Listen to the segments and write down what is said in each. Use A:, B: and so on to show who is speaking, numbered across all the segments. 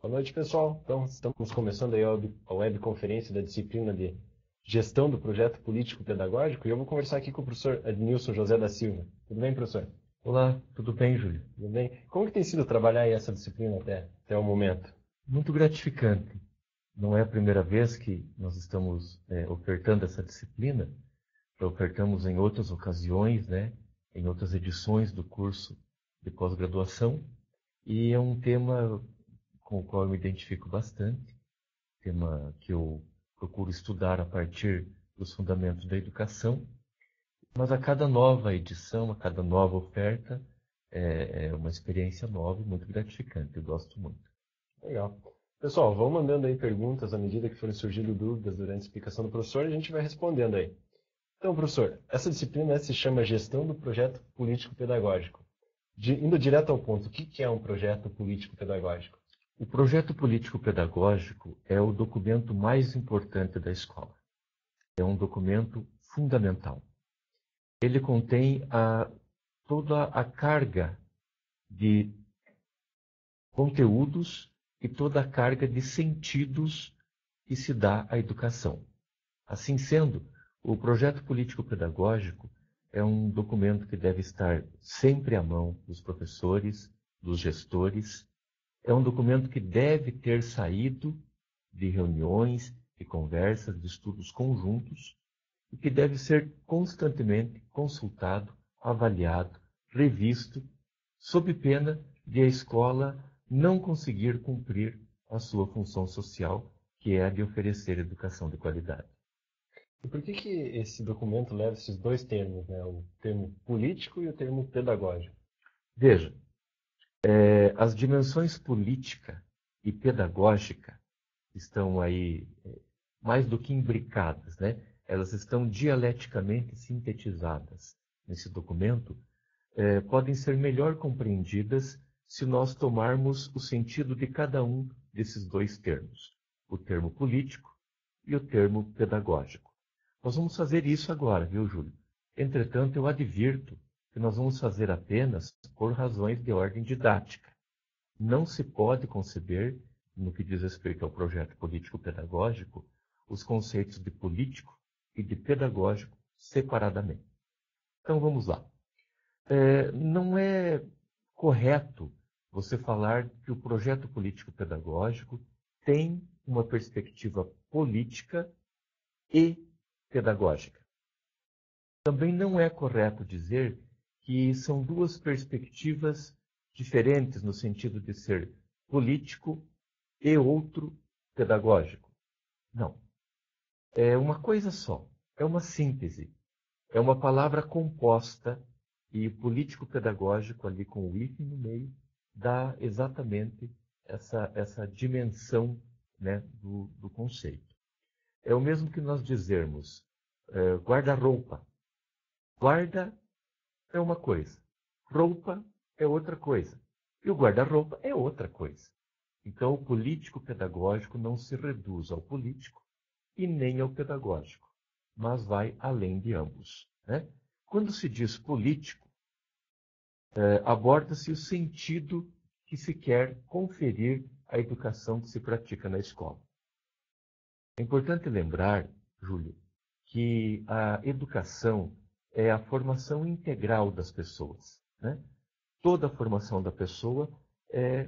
A: Boa noite, pessoal. Então, estamos começando aí a webconferência da disciplina de Gestão do Projeto Político Pedagógico e eu vou conversar aqui com o professor Adnilson José da Silva. Tudo bem, professor?
B: Olá, tudo bem, Júlio?
A: Tudo bem? Como que tem sido trabalhar aí essa disciplina até o momento?
B: Muito gratificante. Não é a primeira vez que nós estamos ofertando essa disciplina, já ofertamos em outras ocasiões, né, em outras edições do curso de pós-graduação, e é um tema com o qual eu me identifico bastante, tema que eu procuro estudar a partir dos fundamentos da educação, mas a cada nova edição, a cada nova oferta, é uma experiência nova e muito gratificante, eu gosto muito.
A: Legal. Pessoal, vão mandando aí perguntas à medida que forem surgindo dúvidas durante a explicação do professor e a gente vai respondendo aí. Então, professor, essa disciplina se chama Gestão do Projeto Político Pedagógico. Indo direto ao ponto, o que é um projeto político pedagógico?
B: O projeto político-pedagógico é o documento mais importante da escola. É um documento fundamental. Ele contém toda a carga de conteúdos e toda a carga de sentidos que se dá à educação. Assim sendo, o projeto político-pedagógico é um documento que deve estar sempre à mão dos professores, dos gestores. É um documento que deve ter saído de reuniões, de conversas, de estudos conjuntos e que deve ser constantemente consultado, avaliado, revisto, sob pena de a escola não conseguir cumprir a sua função social, que é a de oferecer educação de qualidade.
A: E por que esse documento leva esses dois termos, né? O termo político e o termo pedagógico?
B: Veja, as dimensões política e pedagógica estão aí mais do que imbricadas, né? Elas estão dialeticamente sintetizadas nesse documento, podem ser melhor compreendidas se nós tomarmos o sentido de cada um desses dois termos, o termo político e o termo pedagógico. Nós vamos fazer isso agora, viu, Júlio? Entretanto, eu advirto que nós vamos fazer apenas por razões de ordem didática. Não se pode conceber, no que diz respeito ao projeto político-pedagógico, os conceitos de político e de pedagógico separadamente. Então vamos lá. Não é correto você falar que o projeto político-pedagógico tem uma perspectiva política e pedagógica. Também não é correto dizer que são duas perspectivas diferentes no sentido de ser político e outro pedagógico. Não. É uma coisa só. É uma síntese. É uma palavra composta e político-pedagógico ali com o hífen no meio dá exatamente essa dimensão, né, do conceito. É o mesmo que nós dizermos guarda-roupa. Guarda é uma coisa, roupa é outra coisa. E o guarda-roupa é outra coisa. Então, o político-pedagógico não se reduz ao político e nem ao pedagógico, mas vai além de ambos, né? Quando se diz político, aborda-se o sentido que se quer conferir à educação que se pratica na escola. É importante lembrar, Júlio, que a educação é a formação integral das pessoas, né? Toda a formação da pessoa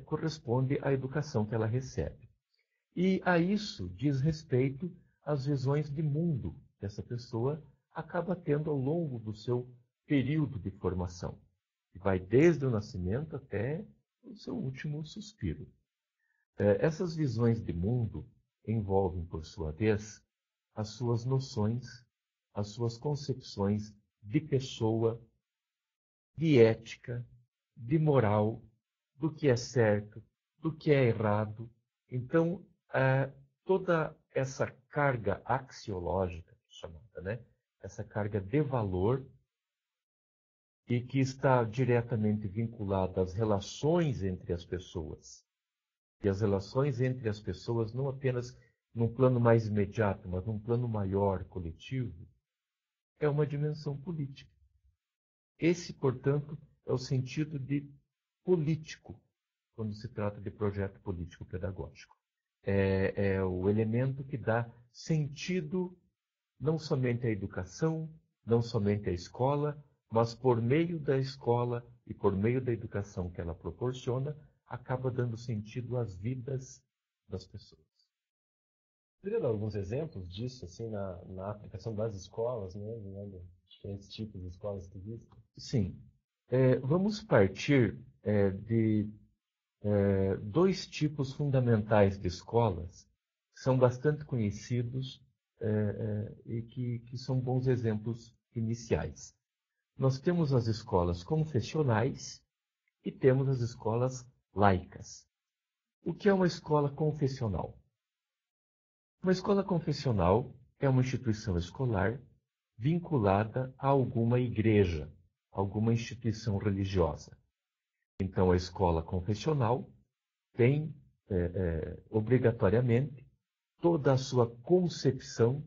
B: corresponde à educação que ela recebe. E a isso diz respeito às visões de mundo que essa pessoa acaba tendo ao longo do seu período de formação, que vai desde o nascimento até o seu último suspiro. Essas visões de mundo envolvem, por sua vez, as suas noções, as suas concepções de pessoa, de ética, de moral, do que é certo, do que é errado. Então, toda essa carga axiológica, chamada, né? Essa carga de valor, e que está diretamente vinculada às relações entre as pessoas. E as relações entre as pessoas, não apenas num plano mais imediato, mas num plano maior, coletivo, é uma dimensão política. Esse, portanto, é o sentido de político, quando se trata de projeto político-pedagógico. É o elemento que dá sentido não somente à educação, não somente à escola, mas por meio da escola e por meio da educação que ela proporciona, acaba dando sentido às vidas das pessoas.
A: Poderia dar alguns exemplos disso, assim, na aplicação das escolas, né? Diferentes tipos de escolas que existem?
B: Sim. Vamos partir de dois tipos fundamentais de escolas que são bastante conhecidos e que são bons exemplos iniciais. Nós temos as escolas confessionais e temos as escolas laicas. O que é uma escola confessional? Uma escola confessional é uma instituição escolar vinculada a alguma igreja, alguma instituição religiosa. Então, a escola confessional tem, obrigatoriamente, toda a sua concepção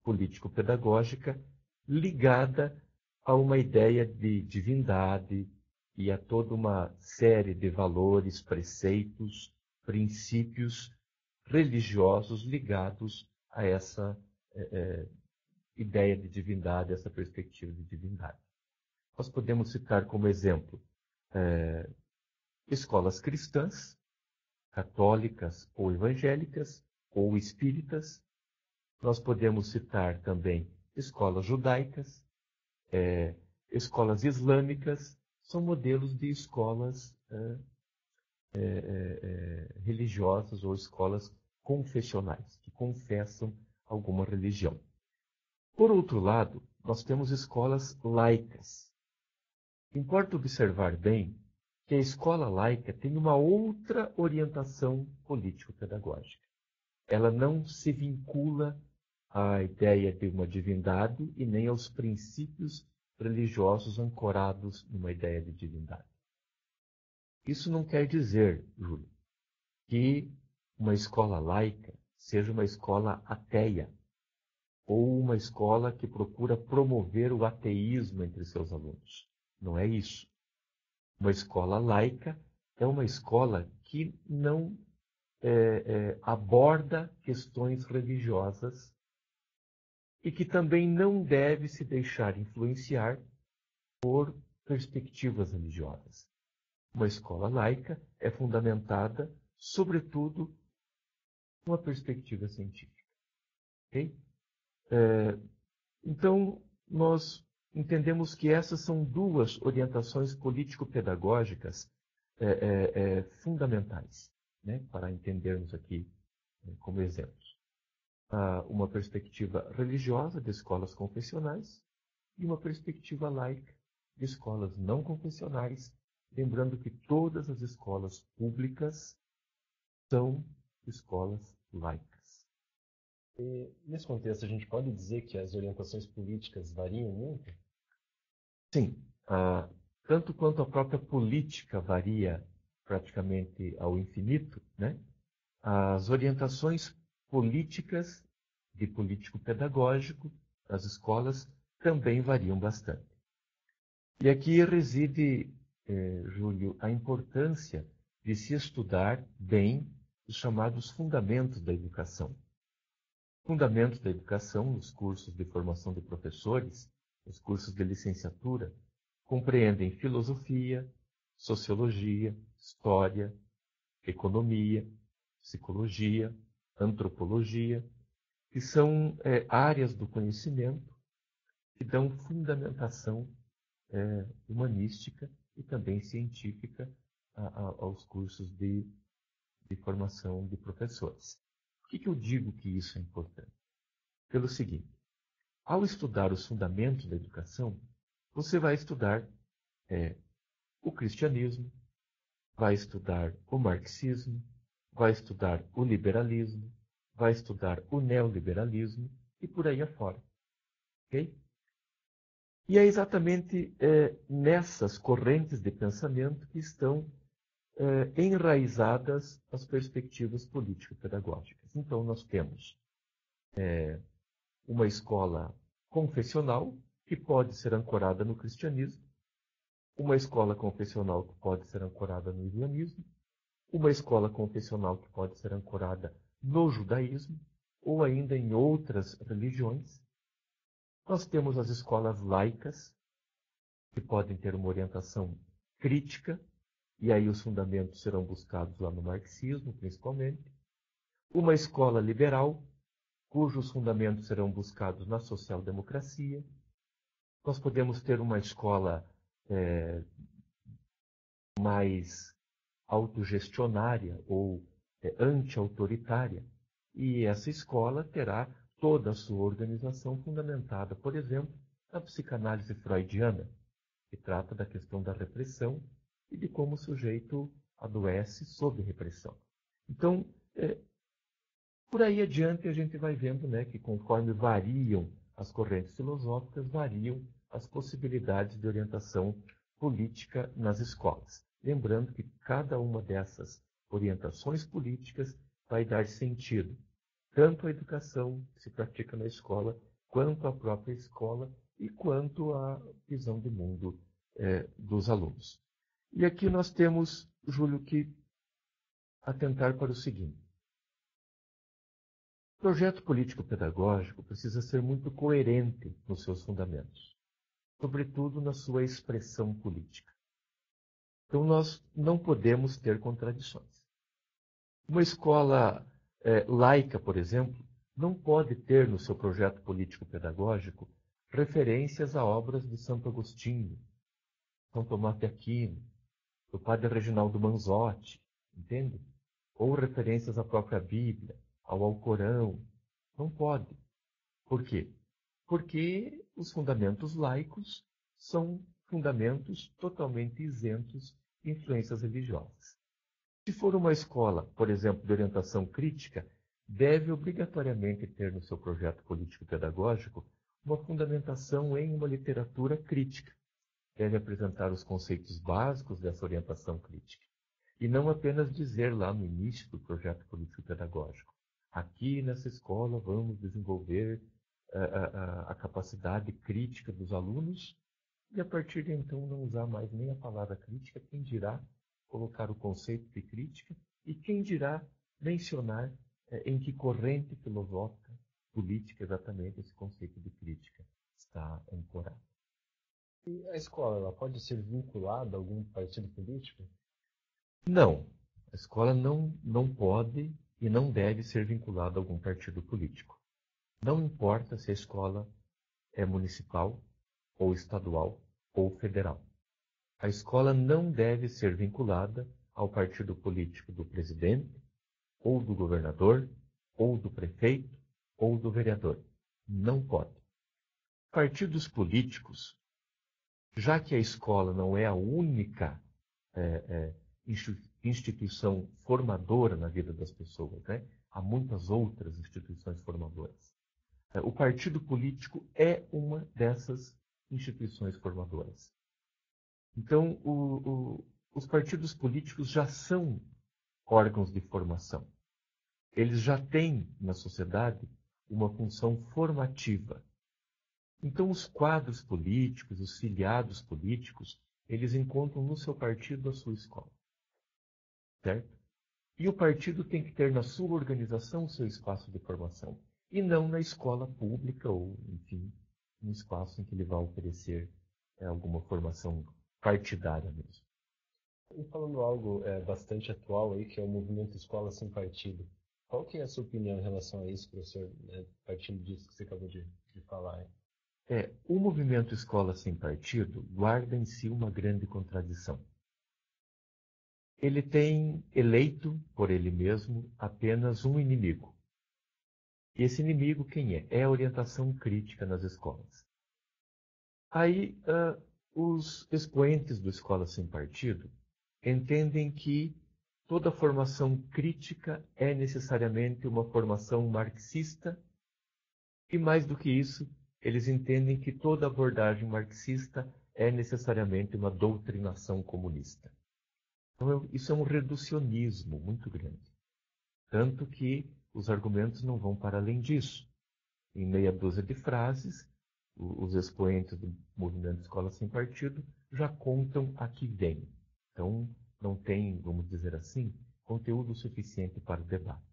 B: político-pedagógica ligada a uma ideia de divindade e a toda uma série de valores, preceitos, princípios religiosos ligados a essa ideia de divindade, essa perspectiva de divindade. Nós podemos citar como exemplo escolas cristãs, católicas ou evangélicas, ou espíritas. Nós podemos citar também escolas judaicas, escolas islâmicas, são modelos de escolas religiosas ou escolas confessionais, que confessam alguma religião. Por outro lado, nós temos escolas laicas. Importa observar bem que a escola laica tem uma outra orientação político-pedagógica. Ela não se vincula à ideia de uma divindade e nem aos princípios religiosos ancorados numa ideia de divindade. Isso não quer dizer, Júlio, que uma escola laica seja uma escola ateia ou uma escola que procura promover o ateísmo entre seus alunos. Não é isso. Uma escola laica é uma escola que não aborda questões religiosas e que também não deve se deixar influenciar por perspectivas religiosas. Uma escola laica é fundamentada, sobretudo, numa perspectiva científica. Okay? Então, nós entendemos que essas são duas orientações político-pedagógicas fundamentais, né, para entendermos aqui como exemplos. Uma perspectiva religiosa de escolas confessionais e uma perspectiva laica de escolas não confessionais, lembrando que todas as escolas públicas são escolas laicas.
A: E, nesse contexto, a gente pode dizer que as orientações políticas variam muito?
B: Sim, tanto quanto a própria política varia praticamente ao infinito, né? As orientações políticas de político-pedagógico das escolas também variam bastante. E aqui reside, Júlio, a importância de se estudar bem os chamados fundamentos da educação. Fundamentos da educação, nos cursos de formação de professores, os cursos de licenciatura, compreendem filosofia, sociologia, história, economia, psicologia, antropologia, que são áreas do conhecimento que dão fundamentação humanística e também científica aos cursos de formação de professores. Por que eu digo que isso é importante? Pelo seguinte, ao estudar os fundamentos da educação, você vai estudar o cristianismo, vai estudar o marxismo, vai estudar o liberalismo, vai estudar o neoliberalismo e por aí afora. Okay? E é exatamente nessas correntes de pensamento que estão enraizadas as perspectivas político-pedagógicas. Então, nós temos uma escola confessional que pode ser ancorada no cristianismo, uma escola confessional que pode ser ancorada no islamismo, uma escola confessional que pode ser ancorada no judaísmo, ou ainda em outras religiões. Nós temos as escolas laicas, que podem ter uma orientação crítica, e aí os fundamentos serão buscados lá no marxismo, principalmente. Uma escola liberal, cujos fundamentos serão buscados na social-democracia. Nós podemos ter uma escola mais autogestionária ou anti-autoritária, e essa escola terá toda a sua organização fundamentada, por exemplo, na psicanálise freudiana, que trata da questão da repressão e de como o sujeito adoece sob repressão. Então, por aí adiante a gente vai vendo, né, que conforme variam as correntes filosóficas, variam as possibilidades de orientação política nas escolas. Lembrando que cada uma dessas orientações políticas vai dar sentido tanto à educação que se pratica na escola, quanto à própria escola e quanto à visão de mundo dos alunos. E aqui nós temos, Júlio, que atentar para o seguinte. O projeto político-pedagógico precisa ser muito coerente nos seus fundamentos, sobretudo na sua expressão política. Então, nós não podemos ter contradições. Uma escola laica, por exemplo, não pode ter no seu projeto político-pedagógico referências a obras de Santo Agostinho, São Tomás de Aquino, do padre Reginaldo Manzotti, entende? Ou referências à própria Bíblia, ao Alcorão. Não pode. Por quê? Porque os fundamentos laicos são fundamentos totalmente isentos de influências religiosas. Se for uma escola, por exemplo, de orientação crítica, deve obrigatoriamente ter no seu projeto político-pedagógico uma fundamentação em uma literatura crítica. Deve apresentar os conceitos básicos dessa orientação crítica. E não apenas dizer lá no início do projeto político-pedagógico: aqui nessa escola vamos desenvolver a capacidade crítica dos alunos, e a partir de então não usar mais nem a palavra crítica, quem dirá colocar o conceito de crítica, e quem dirá mencionar em que corrente filosófica, política, exatamente esse conceito de crítica está ancorado.
A: E a escola, ela pode ser vinculada a algum partido político?
B: Não. A escola não pode e não deve ser vinculada a algum partido político. Não importa se a escola é municipal, ou estadual, ou federal. A escola não deve ser vinculada ao partido político do presidente, ou do governador, ou do prefeito, ou do vereador. Não pode. Partidos políticos, já que a escola não é a única instituição formadora na vida das pessoas, né? Há muitas outras instituições formadoras. O partido político é uma dessas instituições formadoras. Então, os partidos políticos já são órgãos de formação. Eles já têm na sociedade uma função formativa. Então, os quadros políticos, os filiados políticos, eles encontram no seu partido a sua escola. Certo? E o partido tem que ter na sua organização o seu espaço de formação, e não na escola pública ou, enfim, um espaço em que ele vai oferecer alguma formação partidária mesmo.
A: E falando algo bastante atual aí, que é o movimento Escola Sem Partido. Qual que é a sua opinião em relação a isso, professor, partindo disso que você acabou de falar?
B: O movimento Escola Sem Partido guarda em si uma grande contradição. Ele tem eleito por ele mesmo apenas um inimigo. E esse inimigo quem é? É a orientação crítica nas escolas. Aí, os expoentes do Escola Sem Partido entendem que toda formação crítica é necessariamente uma formação marxista, e mais do que isso, eles entendem que toda abordagem marxista é necessariamente uma doutrinação comunista. Então, isso é um reducionismo muito grande. Tanto que os argumentos não vão para além disso. Em meia dúzia de frases, os expoentes do movimento Escola Sem Partido já contam a que vem. Então, não tem, vamos dizer assim, conteúdo suficiente para o debate.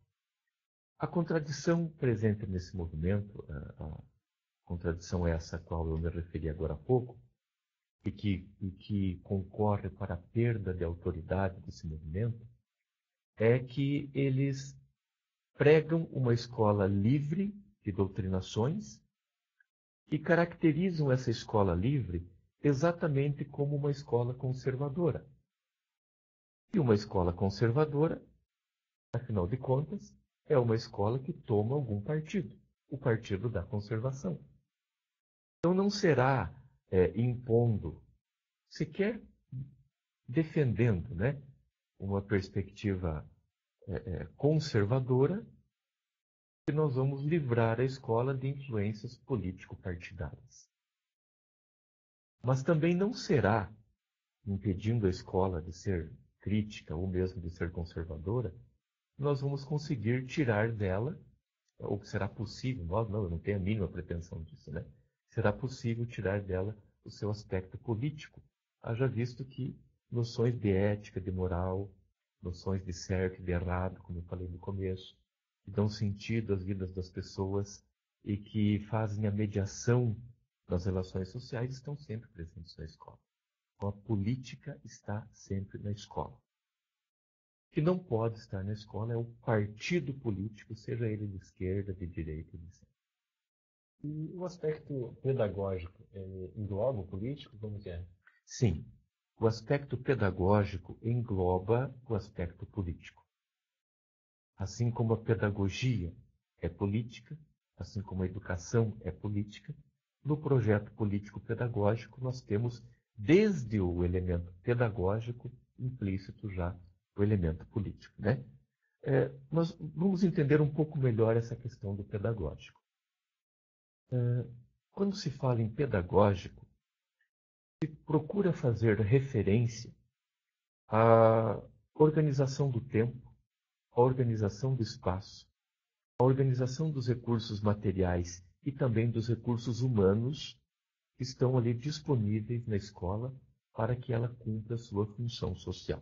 B: A contradição presente nesse movimento, a contradição essa a qual eu me referi agora há pouco, e que concorre para a perda de autoridade desse movimento, é que eles pregam uma escola livre de doutrinações e caracterizam essa escola livre exatamente como uma escola conservadora. E uma escola conservadora, afinal de contas, é uma escola que toma algum partido, o partido da conservação. Então não será impondo, sequer defendendo, né, uma perspectiva conservadora, que nós vamos livrar a escola de influências político-partidárias. Mas também não será impedindo a escola de ser crítica ou mesmo de ser conservadora, nós vamos conseguir tirar dela, ou que será possível, eu não tenho a mínima pretensão disso, né? Será possível tirar dela o seu aspecto político, haja visto que noções de ética, de moral, noções de certo e de errado, como eu falei no começo, que dão sentido às vidas das pessoas e que fazem a mediação das relações sociais, estão sempre presentes na escola. Então, a política está sempre na escola. O que não pode estar na escola é o partido político, seja ele de esquerda, de direita, de centro.
A: E o aspecto pedagógico engloba o político? Como que é?
B: Sim, o aspecto pedagógico engloba o aspecto político. Assim como a pedagogia é política, assim como a educação é política, no projeto político-pedagógico nós temos, desde o elemento pedagógico, implícito já o elemento político, né? Nós vamos entender um pouco melhor essa questão do pedagógico. Quando se fala em pedagógico, se procura fazer referência à organização do tempo, à organização do espaço, à organização dos recursos materiais e também dos recursos humanos que estão ali disponíveis na escola para que ela cumpra a sua função social.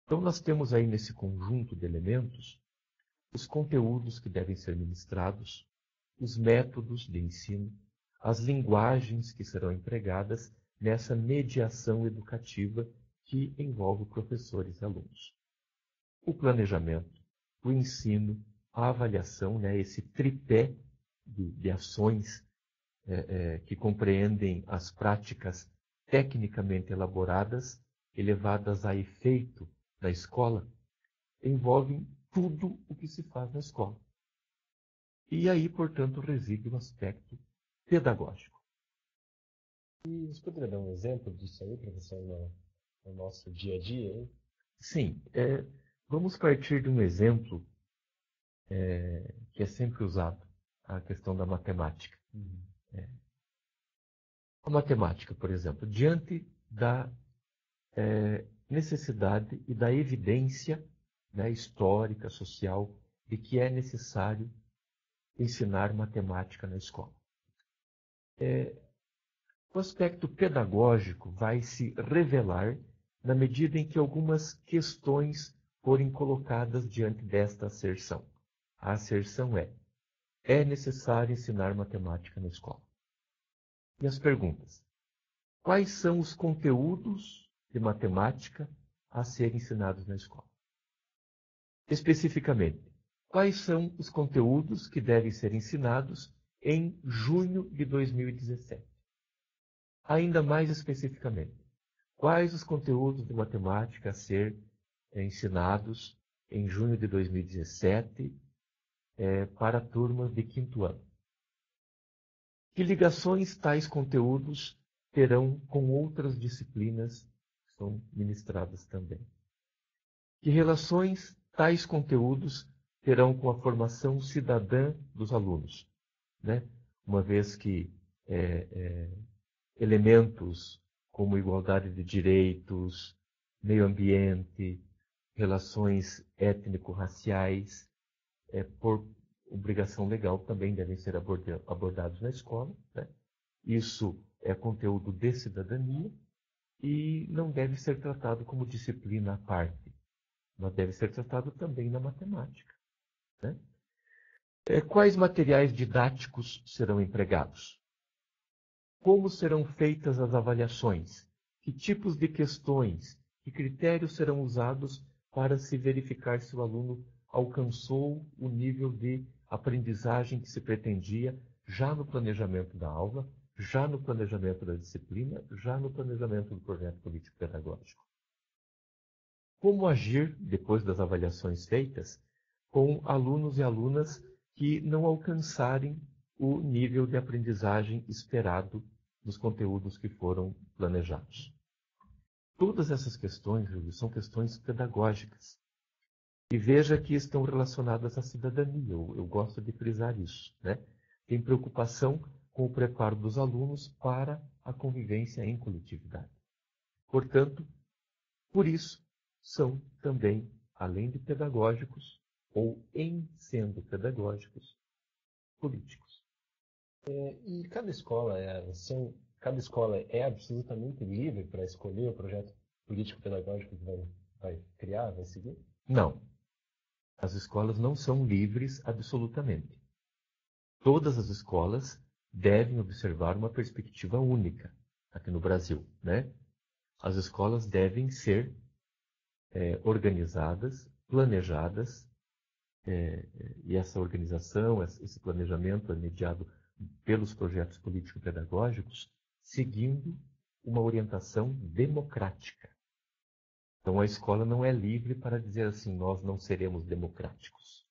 B: Então, nós temos aí nesse conjunto de elementos os conteúdos que devem ser ministrados, os métodos de ensino, as linguagens que serão empregadas nessa mediação educativa que envolve professores e alunos. O planejamento, o ensino, a avaliação, né, esse tripé de ações que compreendem as práticas tecnicamente elaboradas e levadas a efeito na escola, envolvem tudo o que se faz na escola. E aí, portanto, reside o aspecto pedagógico.
A: E você poderia dar um exemplo disso aí, professor, no nosso dia a dia? Hein?
B: Sim, vamos partir de um exemplo que é sempre usado, a questão da matemática. A matemática, por exemplo, diante da necessidade e da evidência, né, histórica, social, de que é necessário ensinar matemática na escola. O aspecto pedagógico vai se revelar na medida em que algumas questões forem colocadas diante desta asserção. A asserção é necessário ensinar matemática na escola. E as perguntas: quais são os conteúdos de matemática a serem ensinados na escola? Especificamente, quais são os conteúdos que devem ser ensinados em junho de 2017? Ainda mais especificamente, quais os conteúdos de matemática a ser ensinados em junho de 2017 para turmas de quinto ano? Que ligações tais conteúdos terão com outras disciplinas que são ministradas também? Que relações tais conteúdos terão com a formação cidadã dos alunos, né? Uma vez que elementos como igualdade de direitos, meio ambiente, relações étnico-raciais, por obrigação legal, também devem ser abordados na escola, né? Isso é conteúdo de cidadania, e não deve ser tratado como disciplina à parte, mas deve ser tratado também na matemática, né? Quais materiais didáticos serão empregados? Como serão feitas as avaliações? Que tipos de questões, que critérios serão usados para se verificar se o aluno alcançou o nível de aprendizagem que se pretendia já no planejamento da aula, já no planejamento da disciplina, já no planejamento do projeto político-pedagógico? Como agir, depois das avaliações feitas, com alunos e alunas que não alcançarem o nível de aprendizagem esperado dos conteúdos que foram planejados? Todas essas questões, Júlio, são questões pedagógicas. E veja que estão relacionadas à cidadania. Eu gosto de frisar isso, né? Tem preocupação com o preparo dos alunos para a convivência em coletividade. Portanto, por isso, são também, além de pedagógicos, ou em sendo pedagógicos, políticos.
A: E cada escola é absolutamente livre para escolher o projeto político-pedagógico que vai criar, vai seguir?
B: Não. As escolas não são livres absolutamente. Todas as escolas devem observar uma perspectiva única aqui no Brasil, né? As escolas devem ser organizadas, planejadas, e essa organização, esse planejamento é mediado pelos projetos político-pedagógicos, seguindo uma orientação democrática. Então, a escola não é livre para dizer assim, nós não seremos democráticos.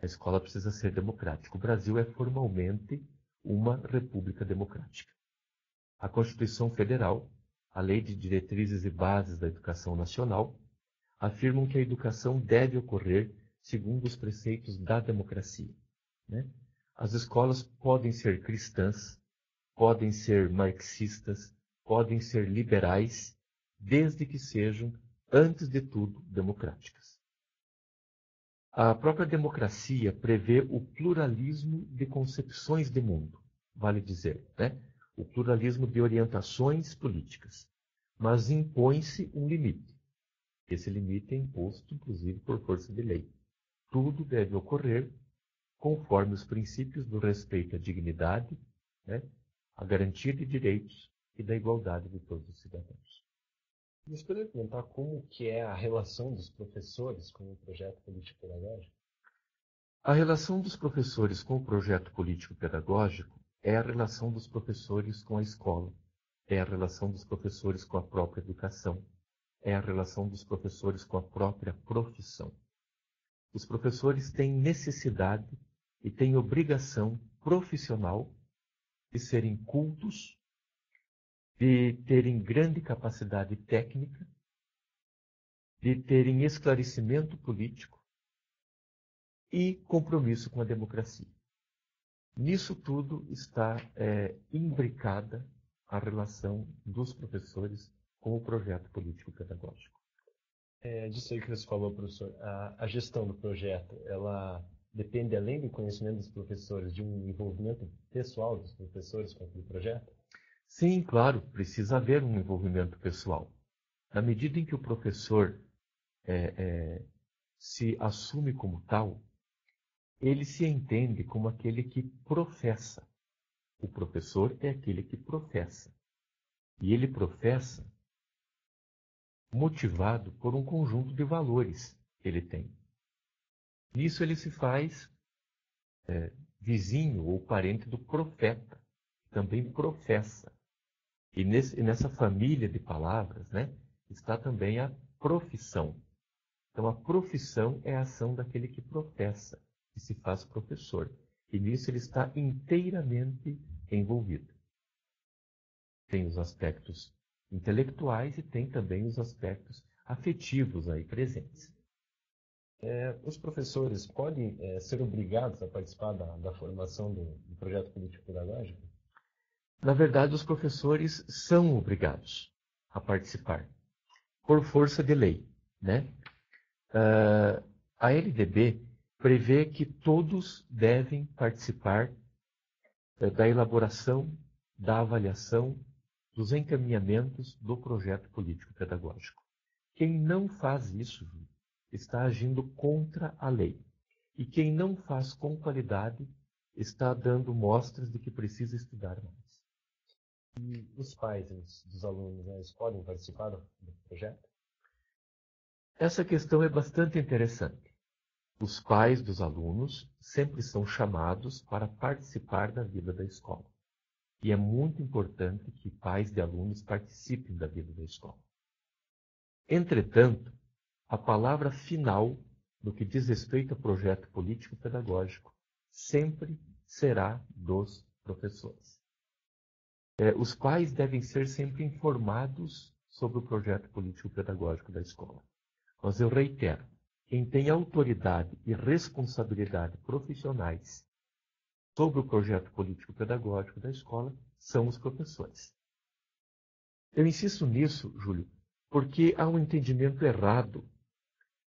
B: A escola precisa ser democrática. O Brasil é formalmente uma república democrática. A Constituição Federal, a Lei de Diretrizes e Bases da Educação Nacional, afirmam que a educação deve ocorrer segundo os preceitos da democracia, né? As escolas podem ser cristãs, podem ser marxistas, podem ser liberais, desde que sejam, antes de tudo, democráticas. A própria democracia prevê o pluralismo de concepções de mundo, vale dizer, né? O pluralismo de orientações políticas, mas impõe-se um limite. Esse limite é imposto, inclusive, por força de lei. Tudo deve ocorrer conforme os princípios do respeito à dignidade, né, à garantia de direitos e da igualdade de todos os cidadãos.
A: Você poderia comentar como que é a relação dos professores com o projeto político-pedagógico?
B: A relação dos professores com o projeto político-pedagógico é a relação dos professores com a escola, é a relação dos professores com a própria educação, é a relação dos professores com a própria profissão. Os professores têm necessidade e têm obrigação profissional de serem cultos, de terem grande capacidade técnica, de terem esclarecimento político e compromisso com a democracia. Nisso tudo está imbricada a relação dos professores com o projeto político-pedagógico.
A: Disso aí que você falou, professor, a gestão do projeto, ela depende, além do conhecimento dos professores, de um envolvimento pessoal dos professores com aquele projeto?
B: Sim, claro, precisa haver um envolvimento pessoal. Na medida em que o professor se assume como tal, ele se entende como aquele que professa. O professor é aquele que professa. E ele professa motivado por um conjunto de valores que ele tem. Nisso ele se faz vizinho ou parente do profeta, que também professa. E nessa família de palavras, né, está também a profissão. Então, a profissão é a ação daquele que professa, que se faz professor. E nisso ele está inteiramente envolvido. Tem os aspectos intelectuais e tem também os aspectos afetivos aí presentes.
A: Os professores podem ser obrigados a participar da formação do projeto político-pedagógico?
B: Na verdade, os professores são obrigados a participar, por força de lei, né? A LDB prevê que todos devem participar da elaboração, da avaliação dos encaminhamentos do projeto político-pedagógico. Quem não faz isso está agindo contra a lei. E quem não faz com qualidade está dando mostras de que precisa estudar mais.
A: E os pais dos alunos, né, eles podem participar do projeto?
B: Essa questão é bastante interessante. Os pais dos alunos sempre são chamados para participar da vida da escola. E é muito importante que pais de alunos participem da vida da escola. Entretanto, a palavra final no que diz respeito ao projeto político-pedagógico sempre será dos professores. Os pais devem ser sempre informados sobre o projeto político-pedagógico da escola. Mas eu reitero, quem tem autoridade e responsabilidade profissionais sobre o projeto político-pedagógico da escola são os professores. Eu insisto nisso, Júlio, porque há um entendimento errado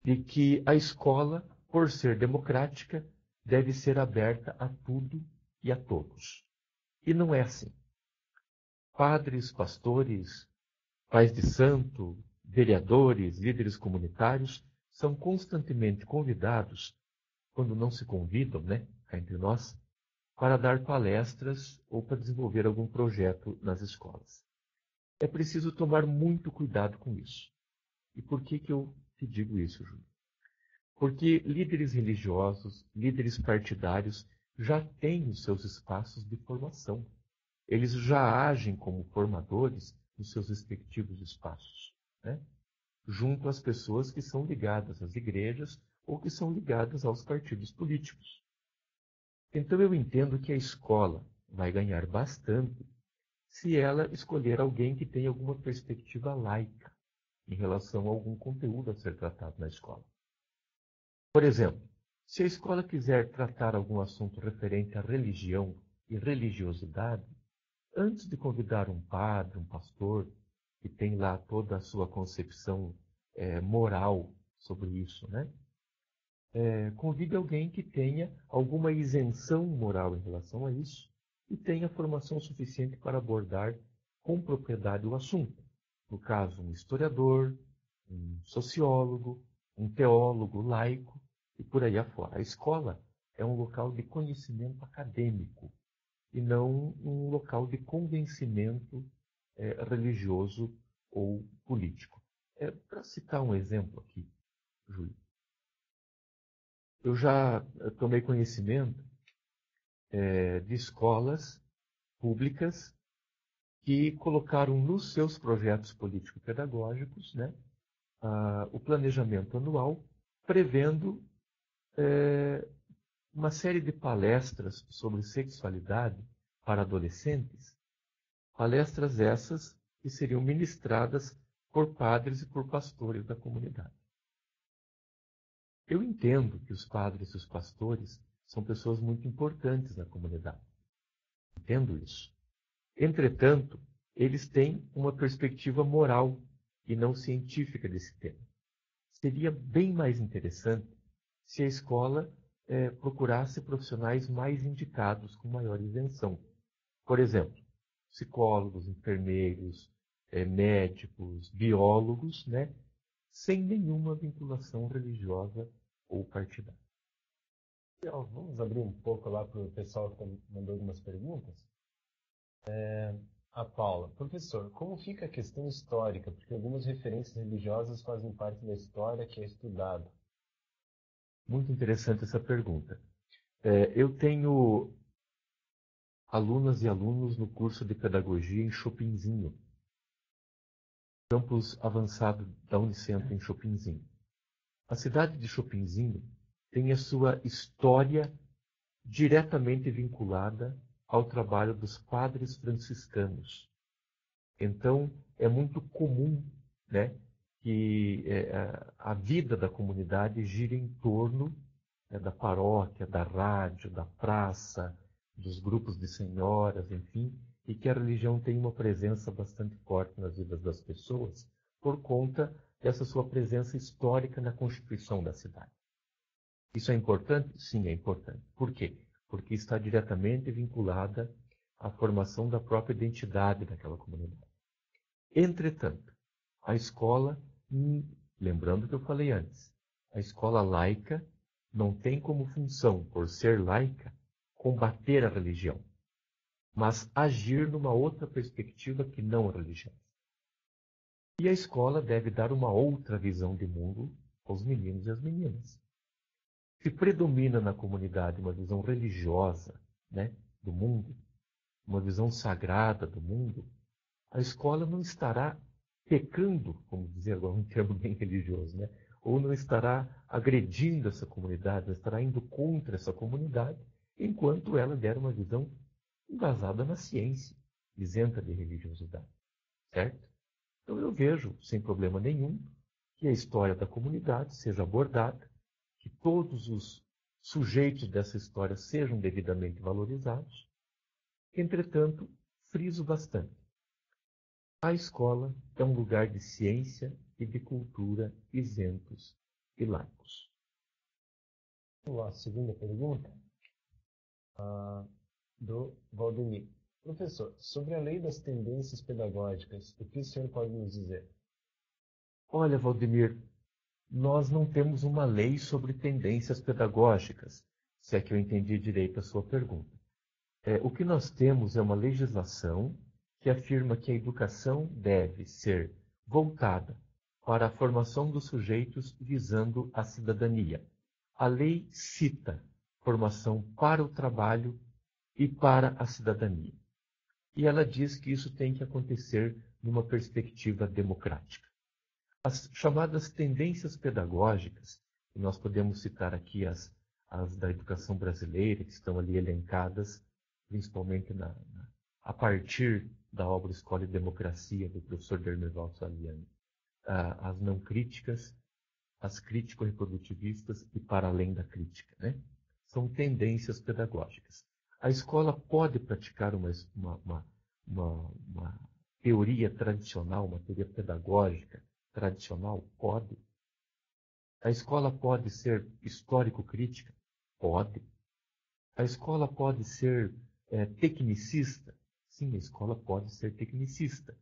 B: de que a escola, por ser democrática, deve ser aberta a tudo e a todos. E não é assim. Padres, pastores, pais de santo, vereadores, líderes comunitários são constantemente convidados, quando não se convidam, né, cá entre nós, para dar palestras ou para desenvolver algum projeto nas escolas. É preciso tomar muito cuidado com isso. E por que eu te digo isso, Júlio? Porque líderes religiosos, líderes partidários já têm os seus espaços de formação. Eles já agem como formadores nos seus respectivos espaços, né? Junto às pessoas que são ligadas às igrejas ou que são ligadas aos partidos políticos. Então eu entendo que a escola vai ganhar bastante se ela escolher alguém que tenha alguma perspectiva laica em relação a algum conteúdo a ser tratado na escola. Por exemplo, se a escola quiser tratar algum assunto referente à religião e religiosidade, antes de convidar um padre, um pastor, que tem lá toda a sua concepção moral sobre isso, né? Convide alguém que tenha alguma isenção moral em relação a isso e tenha formação suficiente para abordar com propriedade o assunto. No caso, um historiador, um sociólogo, um teólogo laico e por aí afora. A escola é um local de conhecimento acadêmico e não um local de convencimento religioso ou político. Para citar um exemplo aqui, Júlio, eu já tomei conhecimento de escolas públicas que colocaram nos seus projetos político-pedagógicos, né, o planejamento anual, prevendo uma série de palestras sobre sexualidade para adolescentes, palestras essas que seriam ministradas por padres e por pastores da comunidade. Eu entendo que os padres e os pastores são pessoas muito importantes na comunidade. Entendo isso. Entretanto, eles têm uma perspectiva moral e não científica desse tema. Seria bem mais interessante se a escola procurasse profissionais mais indicados, com maior isenção. Por exemplo, psicólogos, enfermeiros, médicos, biólogos, né, sem nenhuma vinculação religiosa ou partidária.
A: Vamos abrir um pouco lá para o pessoal que mandou algumas perguntas. A Paula, professor, como fica a questão histórica? Porque algumas referências religiosas fazem parte da história que é estudada.
B: Muito interessante essa pergunta. Eu tenho alunas e alunos no curso de pedagogia em Chopinzinho, campus avançado da Unicentro em Chopinzinho. A cidade de Chopinzinho tem a sua história diretamente vinculada ao trabalho dos padres franciscanos. Então, é muito comum, né, que a vida da comunidade gira em torno da paróquia, da rádio, da praça, dos grupos de senhoras, enfim, e que a religião tem uma presença bastante forte nas vidas das pessoas por conta dessa sua presença histórica na constituição da cidade. Isso é importante? Sim, é importante. Por quê? Porque está diretamente vinculada à formação da própria identidade daquela comunidade. Entretanto, a escola, lembrando que eu falei antes, a escola laica não tem como função, por ser laica, combater a religião, mas agir numa outra perspectiva que não a religião. E a escola deve dar uma outra visão de mundo aos meninos e às meninas. Se predomina na comunidade uma visão religiosa, né, do mundo, uma visão sagrada do mundo, a escola não estará pecando, como dizer agora um termo bem religioso, né? Ou não estará agredindo essa comunidade, não estará indo contra essa comunidade, enquanto ela der uma visão embasada na ciência, isenta de religiosidade. Certo? Então eu vejo, sem problema nenhum, que a história da comunidade seja abordada, que todos os sujeitos dessa história sejam devidamente valorizados. Entretanto, friso bastante. A escola é um lugar de ciência e de cultura isentos e laicos.
A: Vamos lá, segunda pergunta, do Valdemir. Professor, sobre a lei das tendências pedagógicas, o que o senhor pode nos dizer?
B: Olha, Valdemir, nós não temos uma lei sobre tendências pedagógicas, se é que eu entendi direito a sua pergunta. O que nós temos é uma legislação que afirma que a educação deve ser voltada para a formação dos sujeitos visando a cidadania. A lei cita formação para o trabalho e para a cidadania. E ela diz que isso tem que acontecer numa perspectiva democrática. As chamadas tendências pedagógicas, e nós podemos citar aqui as da educação brasileira, que estão ali elencadas, principalmente a partir da obra Escola e Democracia, do professor Dermeval Saliani. As não críticas, as crítico-reprodutivistas e para além da crítica, né? São tendências pedagógicas. A escola pode praticar uma teoria tradicional, uma teoria pedagógica tradicional? Pode. A escola pode ser histórico-crítica? Pode. A escola pode ser tecnicista? Sim, a escola pode ser tecnicista.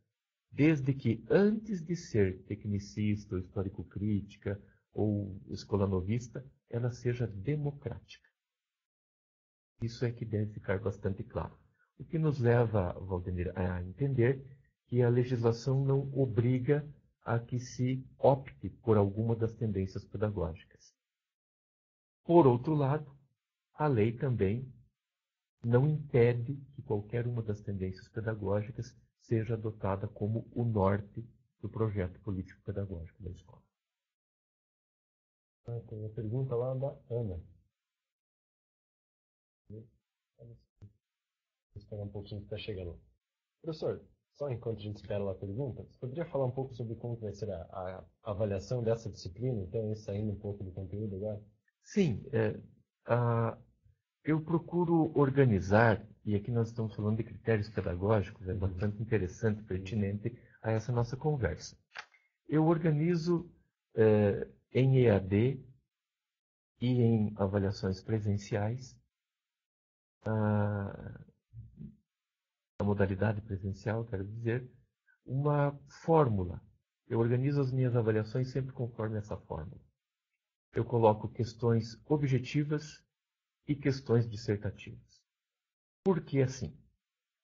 B: Desde que, antes de ser tecnicista, ou histórico-crítica, ou escola novista, ela seja democrática. Isso é que deve ficar bastante claro. O que nos leva, Valdemir, a entender que a legislação não obriga a que se opte por alguma das tendências pedagógicas. Por outro lado, a lei também não impede que qualquer uma das tendências pedagógicas seja adotada como o norte do projeto político-pedagógico da escola.
A: Tem uma pergunta lá da Ana. Vou esperar um pouquinho que está chegando. Professor, só enquanto a gente espera a pergunta, você poderia falar um pouco sobre como vai ser a avaliação dessa disciplina, então, saindo um pouco do conteúdo agora?
B: Sim, eu procuro organizar, e aqui nós estamos falando de critérios pedagógicos, é bastante interessante, pertinente a essa nossa conversa. Eu organizo em EAD e em avaliações presenciais, a modalidade presencial, quero dizer, uma fórmula. Eu organizo as minhas avaliações sempre conforme essa fórmula. Eu coloco questões objetivas e questões dissertativas. Por que assim?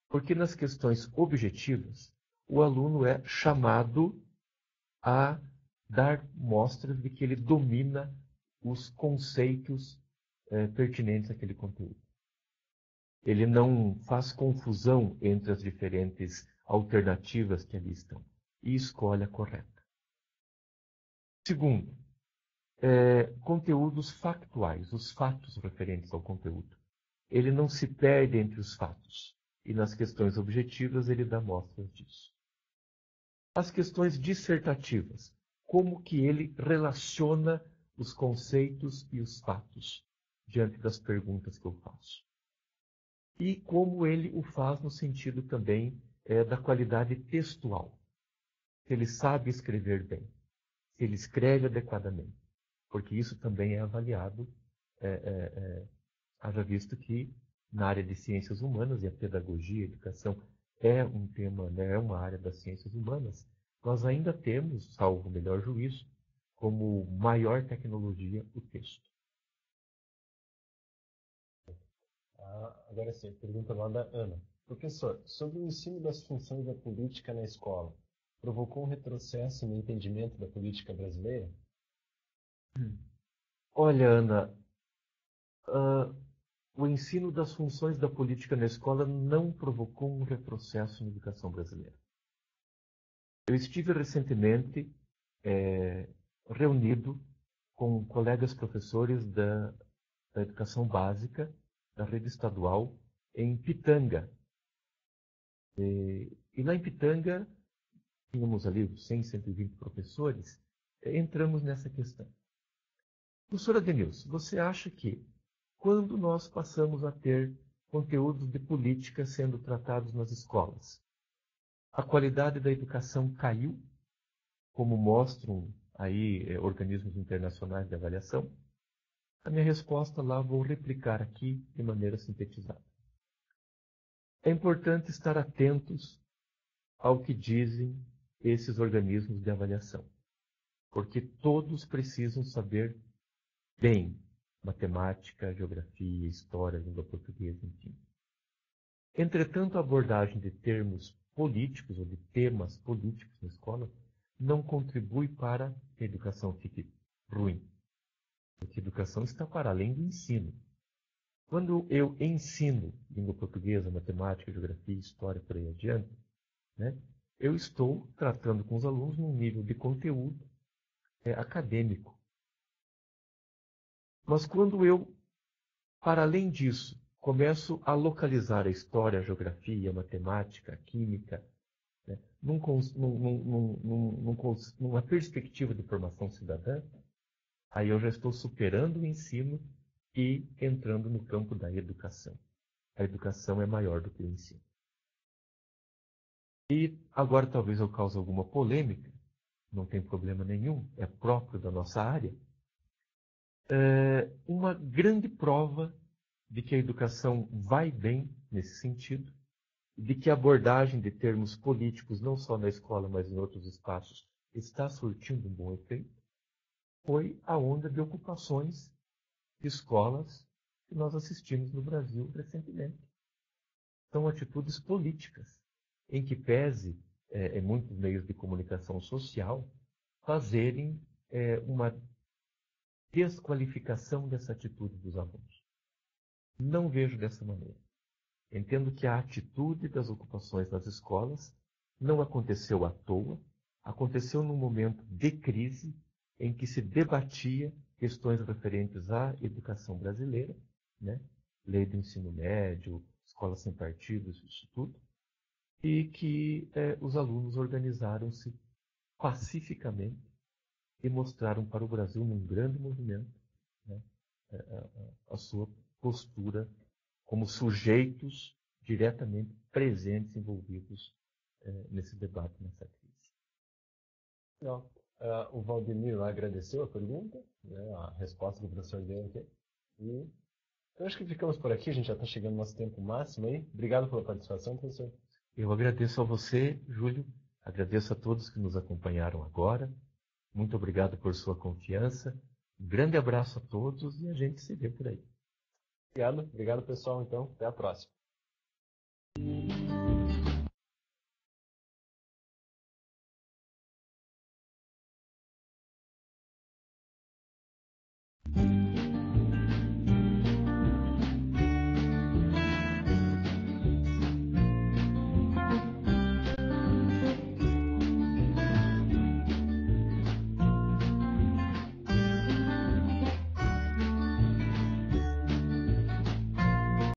B: Porque nas questões objetivas, o aluno é chamado a dar mostras de que ele domina os conceitos pertinentes àquele conteúdo. Ele não faz confusão entre as diferentes alternativas que ali estão e escolhe a correta. Segundo, conteúdos factuais, os fatos referentes ao conteúdo. Ele não se perde entre os fatos. E nas questões objetivas ele dá mostras disso. As questões dissertativas, como que ele relaciona os conceitos e os fatos diante das perguntas que eu faço. E como ele o faz no sentido também da qualidade textual. Se ele sabe escrever bem, se ele escreve adequadamente, porque isso também é avaliado, haja visto que na área de ciências humanas, e a pedagogia, a educação é um tema, né, é uma área das ciências humanas, nós ainda temos, salvo o melhor juízo, como maior tecnologia o texto.
A: Agora sim, pergunta lá da Ana. Professor, sobre o ensino das funções da política na escola, provocou um retrocesso no entendimento da política brasileira?
B: Olha, Ana, o ensino das funções da política na escola não provocou um retrocesso na educação brasileira. Eu estive recentemente reunido com colegas professores da educação básica da rede estadual em Pitanga. E lá em Pitanga, tínhamos ali 100, 120 professores, entramos nessa questão. Professora Denilson, você acha que quando nós passamos a ter conteúdos de política sendo tratados nas escolas, a qualidade da educação caiu, como mostram aí organismos internacionais de avaliação? A minha resposta lá vou replicar aqui de maneira sintetizada. É importante estar atentos ao que dizem esses organismos de avaliação, porque todos precisam saber bem matemática, geografia, história, língua portuguesa, enfim. Entretanto, a abordagem de termos políticos ou de temas políticos na escola não contribui para que a educação fique ruim, porque a educação está para além do ensino. Quando eu ensino língua portuguesa, matemática, geografia, história, por aí adiante, né, eu estou tratando com os alunos num nível de conteúdo acadêmico. Mas quando eu, para além disso, começo a localizar a história, a geografia, a matemática, a química, né, numa perspectiva de formação cidadã, aí eu já estou superando o ensino e entrando no campo da educação. A educação é maior do que o ensino. E agora talvez eu cause alguma polêmica, não tem problema nenhum, é próprio da nossa área. Uma grande prova de que a educação vai bem nesse sentido, de que a abordagem de termos políticos, não só na escola, mas em outros espaços, está surtindo um bom efeito, foi a onda de ocupações de escolas que nós assistimos no Brasil recentemente. São atitudes políticas, em que pese em muitos meios de comunicação social fazerem uma desqualificação dessa atitude dos alunos. Não vejo dessa maneira. Entendo que a atitude das ocupações nas escolas não aconteceu à toa, aconteceu num momento de crise em que se debatia questões referentes à educação brasileira, né? Lei do ensino médio, escola sem partidos, isso tudo, e que os alunos organizaram-se pacificamente e mostraram para o Brasil, num grande movimento, né, a sua postura como sujeitos diretamente presentes, envolvidos nesse debate, nessa crise.
A: Não. O Valdemir lá agradeceu a pergunta, né, a resposta que o professor deu aqui. E eu acho que ficamos por aqui, a gente já está chegando no nosso tempo máximo aí. Obrigado pela participação, professor.
B: Eu agradeço a você, Júlio, agradeço a todos que nos acompanharam agora. Muito obrigado por sua confiança. Um grande abraço a todos e a gente se vê por aí.
A: Obrigado pessoal, então. Até a próxima.